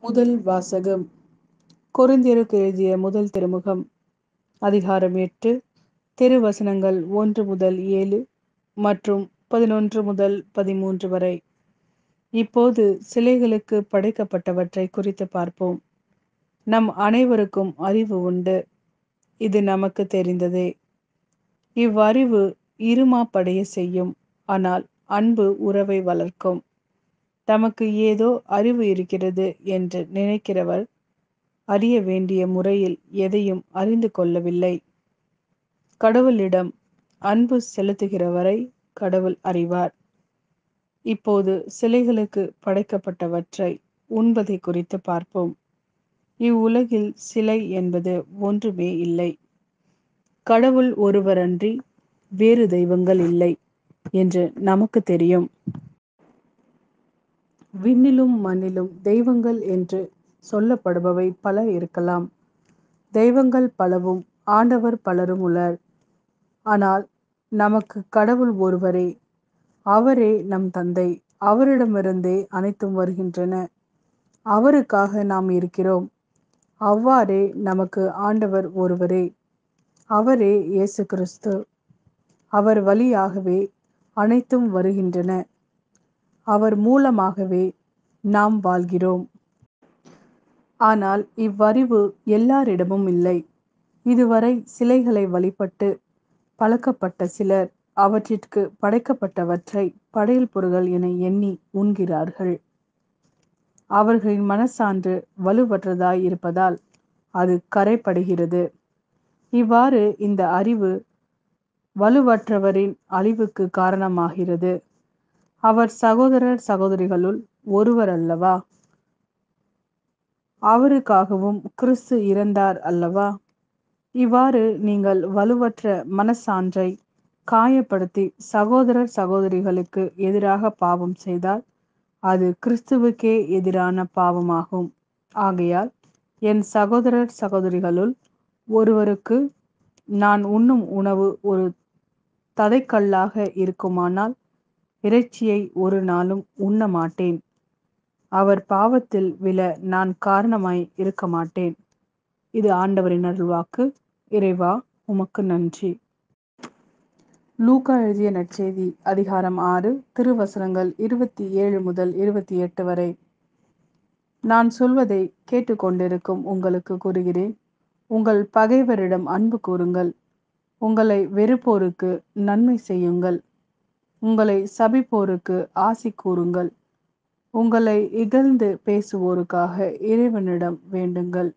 முதல் வாசகம். கொரிந்தியருக்கு எழுதிய முதல் திருமுகம், அதிகாரம் 8, திருவசனங்கள் 1 முதல் 7 மற்றும் 11 முதல் 13 வரை. இப்போது சிலைகளுக்கு படைக்கப்பட்டவற்றை குறித்து பார்ப்போம். நம் அனைவருக்கும் அறிவு உண்டு, இது நமக்கு தெரிந்ததே. இவ்வறிவு இருமாப்படைய செய்யும், ஆனால் அன்பு உறவை வளர்க்கும். தமக்கு ஏதோ அறிவு இருக்கிறது என்று நினைக்கிறவர் அறிய வேண்டிய முறையில் எதையும் அறிந்து கொள்ளவில்லை. கடவுளிடம் அன்பு செலுத்துகிறவரை கடவுள் அறிவார். இப்போது சிலைகளுக்கு படைக்கப்பட்டவற்றை உண்பதை குறித்து பார்ப்போம். இவ்வுலகில் சிலை என்பது ஒன்றுமே இல்லை. கடவுள் ஒருவரன்றி வேறு தெய்வங்கள் இல்லை என்று நமக்கு தெரியும். விண்ணிலும் மண்ணிலும் தெய்வங்கள் என்று சொல்லப்படுபவை பல இருக்கலாம். தெய்வங்கள் பலவும் ஆண்டவர் பலரும் உளர். ஆனால் நமக்கு கடவுள் ஒருவரே. அவரே நம் தந்தை. அவரிடமிருந்தே அனைத்தும் வருகின்றன. அவருக்காக நாம் இருக்கிறோம். அவ்வாறே நமக்கு ஆண்டவர் ஒருவரே. அவரே இயேசு கிறிஸ்து. அவர் வழியாகவே அனைத்தும் வருகின்றன. அவர் மூலமாகவே நாம் வாழ்கிறோம். ஆனால் இவ்வறிவு எல்லாரிடமும் இல்லை. இதுவரை சிலைகளை வழிபட்டு பழக்கப்பட்ட சிலர் அவற்றிற்கு படைக்கப்பட்டவற்றை படையல் பொருள்கள் என எண்ணி உண்கிறார்கள். அவர்களின் மனசான்று வலுவற்றதாய் இருப்பதால் அது கரைப்படுகிறது. இவ்வாறு இந்த அறிவு வலுவற்றவரின் அழிவுக்கு காரணமாகிறது. அவர் சகோதரர் சகோதரிகளுள் ஒருவர் அல்லவா? அவருக்காகவும் கிறிஸ்து இறந்தார் அல்லவா? இவ்வாறு நீங்கள் வலுவற்ற மனசான்றை காயப்படுத்தி சகோதரர் சகோதரிகளுக்கு எதிராக பாவம் செய்தால் அது கிறிஸ்துவுக்கே எதிரான பாவமாகும். ஆகையால் என் சகோதரர் சகோதரிகளுள் ஒருவருக்கு நான் உண்ணும் உணவு ஒரு தடைக்கல்லாக இருக்குமானால் இறைச்சியை ஒரு நாளும் உண்ண மாட்டேன். அவர் பாவத்தில் விழ நான் காரணமாய் இருக்க மாட்டேன். இது ஆண்டவரின் அருள்வாக்கு. இறைவா, உமக்கு நன்றி. லூக்கா எழுதிய நற்செய்தி, அதிகாரம் 6, திருவசனங்கள் 27 முதல் 28 வரை. நான் சொல்வதை கேட்டுக்கொண்டிருக்கும் உங்களுக்கு கூறுகிறேன், உங்கள் பகைவரிடம் அன்பு கூறுங்கள். உங்களை வெறுப்போருக்கு நன்மை செய்யுங்கள். உங்களை சபிப்போருக்கு ஆசி கூறுங்கள். உங்களை இகழ்ந்து பேசுவோருக்காக இறைவனிடம் வேண்டுங்கள்.